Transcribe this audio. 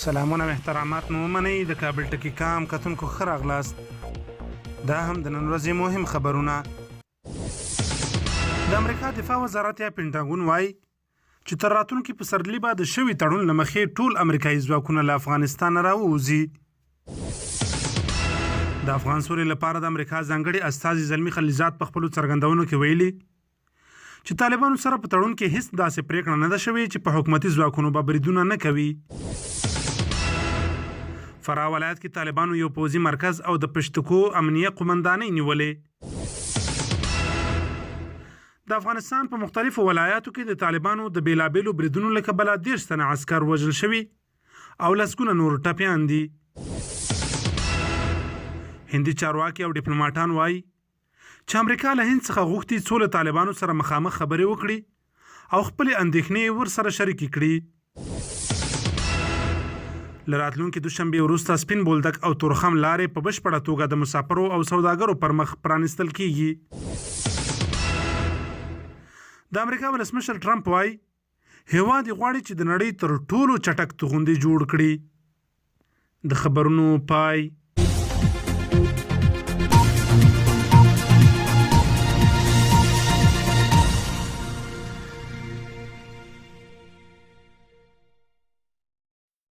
سلامونه محترمات مو منئ د کابل ټکی کام کتونکو ښه راغلاست. دا هم د نن ورځې مهم خبرونه. د امریکا دفاع وزارت یا پینټاګون وایي چې تر راتلونکي پسرلي به د شوي تړون له مخې ټول امریکایي ځواکونه له افغانستان راووځي. د افغان سولې لپاره د امریکا ځانګړي استازي زلمي خلیلزاد په خپلو څرګندونو کې ویلي چې طالبانو سره په تړون کې هیڅ داسې پریکړه نه ده شوې چې په حکومتي ځواکونو به بریدونه نه کوي. فراه ولایت کې طالبانو یو پوځي مرکز او د پشتکو امنیه قومندانۍ نیولې. د افغانستان په مختلفو ولایاتو کې د طالبانو د بیلابیلو بریدونو له کبله 30 تنه عسکر وژل شوي او لسګونه نور ټپیان دي. هندي چارواکي او ډیپلوماټان وایي چې امریکا له هند څخه غوښتي څو له طالبانو سره مخامخ خبرې وکړي او خپلې اندېښنې ورسره شریکې کړي. له راتلونکي دوشنبې وروسته سپین بولدک او تورخم لارې په بشپړه توګه د مسافرو او سوداګرو پر مخ پرانیستل کیږي. د امریکا ولسمشر ټرمپ وایي هیواد یې غواړي چې د نړۍ تر ټولو چټک توغندي جوړ کړي. د خبرونو پای.